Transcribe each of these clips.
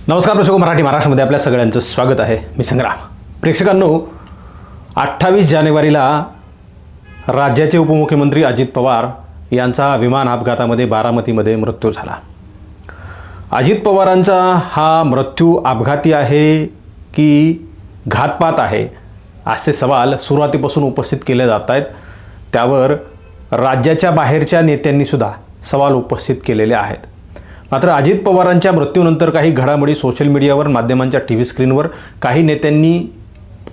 नमस्कार प्रेक्षक, मराठी महाराष्ट्रामध्ये आपल्या सगळ्यांचं स्वागत आहे. मी संग्राम. प्रेक्षकांनो, 28 जानेवारीला राज्याचे उपमुख्यमंत्री अजित पवार यांचा विमान अपघातामध्ये बारामतीमध्ये मृत्यू झाला. अजित पवारांचा हा मृत्यू अपघाती आहे की घातपात आहे असे सवाल सुरुवातीपासून उपस्थित केले जात आहेत. त्यावर राज्याच्या बाहेरच्या नेत्यांनी सुद्धा सवाल उपस्थित केलेले आहेत. मात्र अजित पवारांच्या मृत्यूनंतर काही घडामोडी सोशल मीडियावर, माध्यमांच्या टी स्क्रीनवर काही नेत्यांनी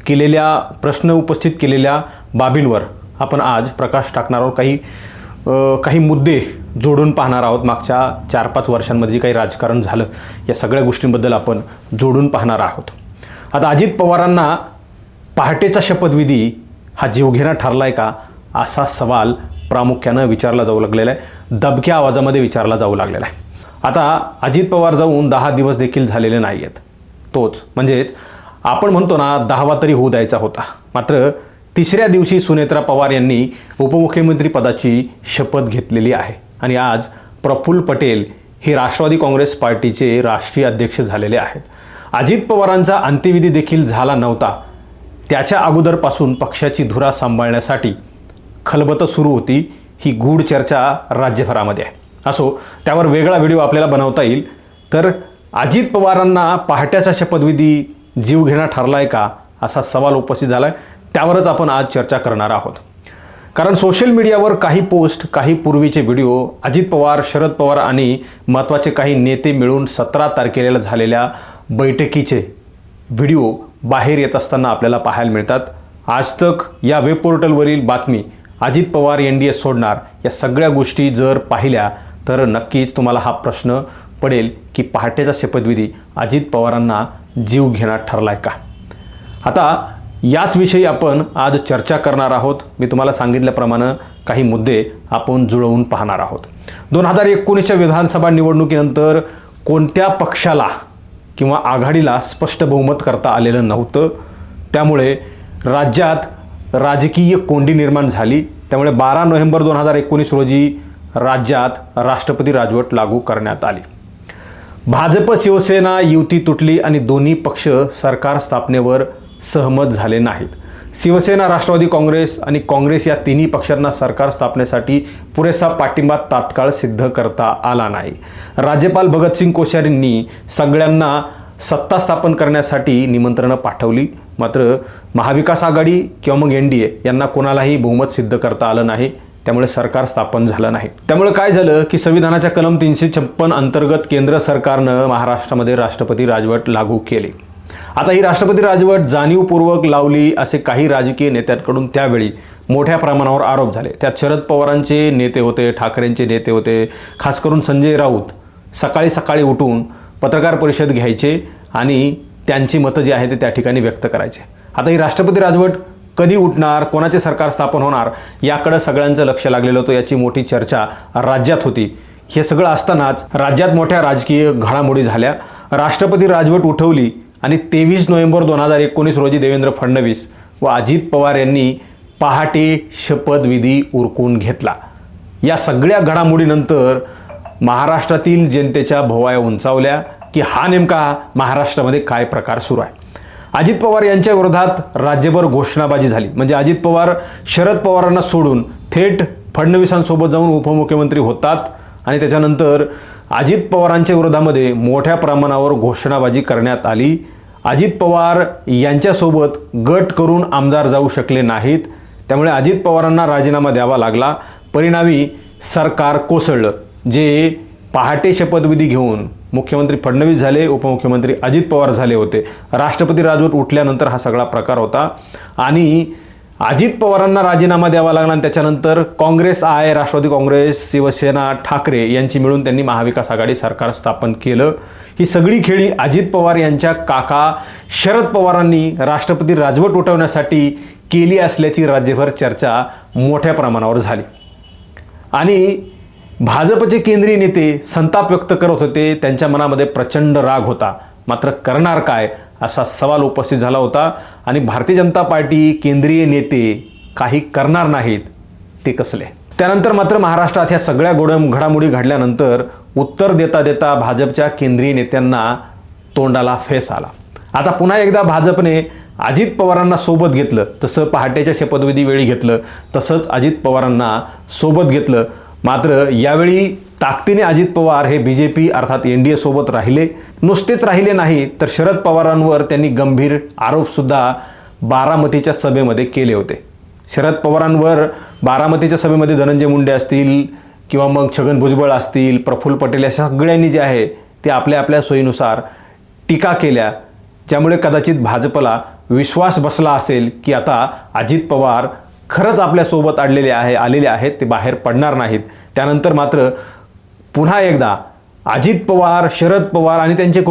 केलेल्या प्रश्न उपस्थित केलेल्या बाबींवर आपण आज प्रकाश टाकणार आहोत. काही मुद्दे जोडून पाहणार आहोत. मागच्या 4-5 वर्षांमध्ये जे काही राजकारण झालं या सगळ्या गोष्टींबद्दल आपण जोडून पाहणार आहोत. आता अजित पवारांना पहाटेचा शपथविधी हा जीवघेणा ठरलाय का असा सवाल प्रामुख्यानं विचारला जाऊ लागलेला आहे. दबक्या आवाजामध्ये विचारला जाऊ लागलेला आहे. आता अजित पवार जाऊन 10 दिवस देखील झालेले नाही आहेत. तोच म्हणजेच आपण म्हणतो ना, 10वा तरी होऊ द्यायचा होता. मात्र तिसऱ्या दिवशी सुनेत्रा पवार यांनी उपमुख्यमंत्री पदाची शपथ घेतलेली आहे आणि आज प्रफुल्ल पटेल हे राष्ट्रवादी काँग्रेस पार्टीचे राष्ट्रीय अध्यक्ष झालेले आहेत. अजित पवारांचा अंत्यविधी देखील झाला नव्हता. त्याच्या अगोदरपासून पक्षाची धुरा सांभाळण्यासाठी खलबतं सुरू होती. ही गूढ चर्चा राज्यभरामध्ये आहे. असो, त्यावर वेगळा व्हिडिओ आपल्याला बनवता येईल. तर अजित पवारांना पहाट्याचा शपथविधी जीवघेणा ठरलाय का असा सवाल उपस्थित झालाय. त्यावरच आपण आज चर्चा करणार आहोत. कारण सोशल मीडियावर काही पोस्ट, काही पूर्वीचे व्हिडिओ, अजित पवार, शरद पवार आणि महत्त्वाचे काही नेते मिळून 17 तारखेला झालेल्या बैठकीचे व्हिडिओ बाहेर येत असताना आपल्याला पाहायला मिळतात. आज तक या वेब पोर्टलवरील बातमी अजित पवार NDA सोडणार या सगळ्या गोष्टी जर पाहिल्या तर नक्कीच तुम्हाला हा प्रश्न पडेल की पहाटेचा शपथविधी अजित पवारांना जीवघेणा ठरलाय का. आता याच विषयी आपण आज चर्चा करणार आहोत. मी तुम्हाला सांगितल्याप्रमाणे काही मुद्दे आपण जुळवून पाहणार आहोत. 2019च्या विधानसभा निवडणुकीनंतर कोणत्या पक्षाला किंवा आघाडीला स्पष्ट बहुमत करता आलेलं नव्हतं. त्यामुळे राज्यात राजकीय कोंडी निर्माण झाली. त्यामुळे 12 नोव्हेंबर 2019 रोजी राज्यात राष्ट्रपती राजवट लागू करण्यात आली. भाजप शिवसेना युती तुटली आणि दोन्ही पक्ष सरकार स्थापनेवर सहमत झाले नाहीत. शिवसेना, राष्ट्रवादी काँग्रेस आणि काँग्रेस या तिन्ही पक्षांना सरकार स्थापनेसाठी पुरेसा पाठिंबा तात्काळ सिद्ध करता आला नाही. राज्यपाल भगतसिंग कोश्यारींनी सगळ्यांना सत्ता स्थापन करण्यासाठी निमंत्रणं पाठवली. मात्र महाविकास आघाडी किंवा मग NDA यांना कोणालाही बहुमत सिद्ध करता आलं नाही. त्यामुळे सरकार स्थापन झालं नाही. त्यामुळे काय झालं की संविधानाच्या कलम 356 अंतर्गत केंद्र सरकारनं महाराष्ट्रामध्ये राष्ट्रपती राजवट लागू केली. आता ही राष्ट्रपती राजवट जाणीवपूर्वक लावली असे काही राजकीय नेत्यांकडून त्यावेळी मोठ्या प्रमाणावर आरोप झाले. त्यात शरद पवारांचे नेते होते, ठाकरेंचे नेते होते. खास करून संजय राऊत सकाळी सकाळी उठून पत्रकार परिषद घ्यायचे आणि त्यांची मतं जी आहे ते त्या ठिकाणी व्यक्त करायचे. आता ही राष्ट्रपती राजवट कधी उठणार, कोणाचे सरकार स्थापन होणार याकडे सगळ्यांचं लक्ष लागलेलं होतं. याची मोठी चर्चा राज्यात होती. हे सगळं असतानाच राज्यात मोठ्या राजकीय घडामोडी झाल्या. राष्ट्रपती राजवट उठवली आणि 23 नोव्हेंबर 2019 रोजी देवेंद्र फडणवीस व अजित पवार यांनी पहाटे शपथविधी उरकून घेतला. या सगळ्या घडामोडीनंतर महाराष्ट्रातील जनतेच्या भोवया उंचावल्या की हा नेमका महाराष्ट्रामध्ये काय प्रकार सुरू आहे. अजित पवार यांच्या विरोधात राज्यभर घोषणाबाजी झाली. म्हणजे अजित पवार शरद पवारांना सोडून थेट फडणवीसांसोबत जाऊन उपमुख्यमंत्री होतात आणि त्याच्यानंतर अजित पवारांच्या विरोधामध्ये मोठ्या प्रमाणावर घोषणाबाजी करण्यात आली. अजित पवार यांच्यासोबत गट करून आमदार जाऊ शकले नाहीत. त्यामुळे अजित पवारांना राजीनामा द्यावा लागला. परिणामी सरकार कोसळलं. जे पहाटे शपथविधी घेऊन मुख्यमंत्री फडणवीस झाले, उपमुख्यमंत्री अजित पवार झाले होते. राष्ट्रपती राजवट उठल्यानंतर हा सगळा प्रकार होता आणि अजित पवारांना राजीनामा द्यावा लागला आणि त्याच्यानंतर काँग्रेस राष्ट्रवादी काँग्रेस, शिवसेना, ठाकरे यांची मिळून त्यांनी महाविकास आघाडी सरकार स्थापन केलं. ही सगळी खेळी अजित पवार यांच्या काका शरद पवारांनी राष्ट्रपती राजवट उठवण्यासाठी केली असल्याची राज्यभर चर्चा मोठ्या प्रमाणावर झाली आणि भाजपचे केंद्रीय नेते संताप व्यक्त करत होते. त्यांच्या मनामध्ये प्रचंड राग होता. मात्र करणार काय असा सवाल उपस्थित झाला होता आणि भारतीय जनता पार्टी केंद्रीय नेते काही करणार नाहीत ते कसले. त्यानंतर मात्र महाराष्ट्रात ह्या सगळ्या घडामोडी घडल्यानंतर उत्तर देता देता भाजपच्या केंद्रीय नेत्यांना तोंडाला फेस आला. आता पुन्हा एकदा भाजपने अजित पवारांना सोबत घेतलं. तसं पहाटेच्या शपथविधी वेळी घेतलं, तसंच अजित पवारांना सोबत घेतलं. मात्र यावेळी ताकदीने अजित पवार हे BJP अर्थात NDA सोबत राहिले. नुसतेच राहिले नाही तर शरद पवारांवर त्यांनी गंभीर आरोपसुद्धा बारामतीच्या सभेमध्ये केले होते. शरद पवारांवर बारामतीच्या सभेमध्ये धनंजय मुंडे असतील किंवा मग छगन भुजबळ असतील, प्रफुल्ल पटेल या सगळ्यांनी जे आहे ते आपल्या आपल्या सोयीनुसार टीका केल्या, ज्यामुळे कदाचित भाजपला विश्वास बसला असेल की आता अजित पवार खरंच आपल्यासोबत आलेले आहेत, ते बाहेर पडणार नाहीत. त्यानंतर मात्र पुन्हा एकदा अजित पवार, शरद पवार आणि त्यांचे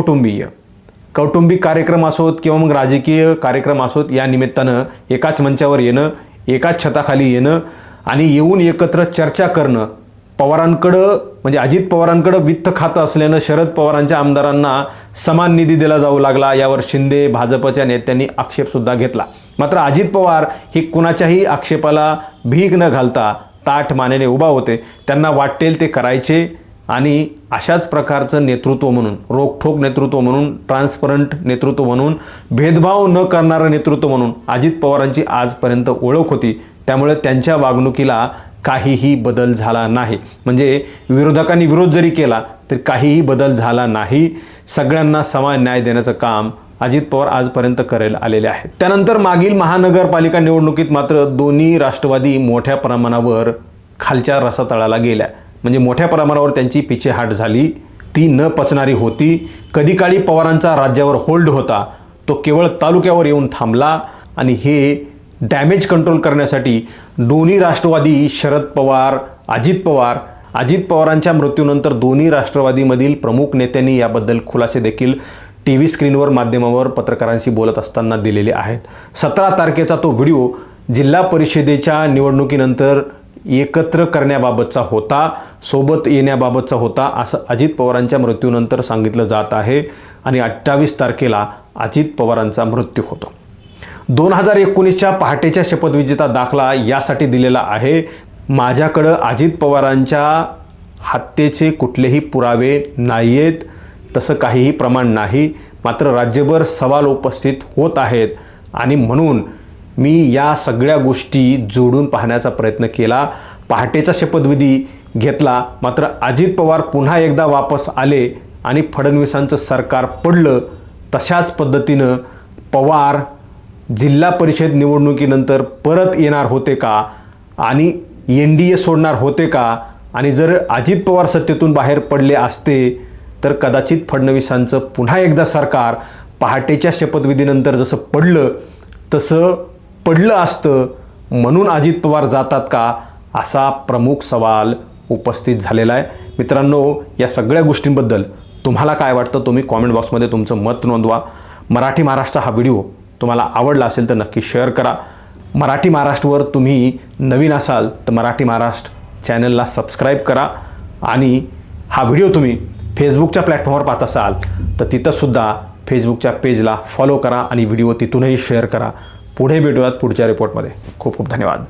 कौटुंबिक कार्यक्रम असोत किंवा मग राजकीय कार्यक्रम असोत, या निमित्तानं एकाच मंचावर येणं, एकाच छताखाली येणं आणि येऊन एकत्र चर्चा करणं. पवारांकडं म्हणजे अजित पवारांकडं वित्त खातं असल्यानं शरद पवारांच्या आमदारांना समान निधी दिला जाऊ लागला, यावर शिंदे भाजपच्या नेत्यांनी आक्षेपसुद्धा घेतला. मात्र अजित पवार हे कुणाच्याही आक्षेपाला भीक न घालता ताठ मानेने उभा होते. त्यांना वाटेल ते करायचे आणि अशाच प्रकारचं नेतृत्व म्हणून, रोखठोक नेतृत्व म्हणून, ट्रान्सपरंट नेतृत्व म्हणून, भेदभाव न करणारं नेतृत्व म्हणून अजित पवारांची आजपर्यंत ओळख होती. त्यामुळे त्यांच्या वागणुकीला काहीही बदल झाला नाही. म्हणजे विरोधकांनी विरोध जरी केला तरी काहीही बदल झाला नाही. सगळ्यांना समान न्याय देण्याचं काम अजित पवार आजपर्यंत करायला आलेले आहेत. त्यानंतर मागील महानगरपालिका निवडणुकीत मात्र दोन्ही राष्ट्रवादी मोठ्या प्रमाणावर खालच्या रसातळाला गेल्या. म्हणजे मोठ्या प्रमाणावर त्यांची पिछेहाट झाली, ती न पचणारी होती. कधी काळी पवारांचा राज्यावर होल्ड होता, तो केवळ तालुक्यावर येऊन थांबला आणि हे डॅमेज कंट्रोल करण्यासाठी दोन्ही राष्ट्रवादी, शरद पवार, अजित पवारांच्या मृत्यूनंतर दोन्ही राष्ट्रवादीमधील प्रमुख नेत्यांनी याबद्दल खुलासे देखील TV स्क्रीनवर, माध्यमावर पत्रकारांशी बोलत असताना दिलेले आहेत. 17 तारखेचा तो व्हिडिओ जिल्हा परिषदेच्या निवडणुकीनंतर एकत्र करण्याबाबतचा होता, सोबत येण्याबाबतचा होता, असं अजित पवारांच्या मृत्यूनंतर सांगितलं जात आहे. आणि 28 तारखेला अजित पवारांचा मृत्यू होतो. 2019च्या पहाटेच्या शपथविजेचा दाखला यासाठी दिलेला आहे, माझ्याकडं अजित पवारांच्या हत्येचे कुठलेही पुरावे नाहीयेत, तसं काहीही प्रमाण नाही. मात्र राज्यभर सवाल उपस्थित होत आहेत आणि म्हणून मी या सगळ्या गोष्टी जोडून पाहण्याचा प्रयत्न केला. पहाटेचा शपथविधी घेतला, मात्र अजित पवार पुन्हा एकदा वापस आले आणि फडणवीसांचं सरकार पडलं. तशाच पद्धतीनं पवार जिल्हा परिषद निवडणुकीनंतर परत येणार होते का आणि NDA सोडणार होते का? आणि जर अजित पवार सत्तेतून बाहेर पडले असते तर कदाचित फडणवीसांचं पुन्हा एकदा सरकार पहाटेच्या शपथविधीनंतर जसं पडलं तसं पडलं असतं, म्हणून अजित पवार जातात का, असा प्रमुख सवाल उपस्थित झालेला आहे. मित्रांनो, या सगळ्या गोष्टींबद्दल तुम्हाला काय वाटतं तुम्ही कॉमेंट बॉक्समध्ये तुमचं मत नोंदवा. मराठी महाराष्ट्र हा व्हिडिओ तुम्हाला आवडला असेल तर नक्की शेअर करा. मराठी महाराष्ट्रवर तुम्ही नवीन असाल तर मराठी महाराष्ट्र चॅनलला सबस्क्राईब करा. आणि हा व्हिडिओ तुम्ही फेसबुकच्या प्लॅटफॉर्मवर पाहत असाल तर तिथंसुद्धा फेसबुकच्या पेजला फॉलो करा आणि व्हिडिओ तिथूनही शेअर करा. पुढे भेटूयात पुढच्या रिपोर्टमध्ये. खूप खूप धन्यवाद.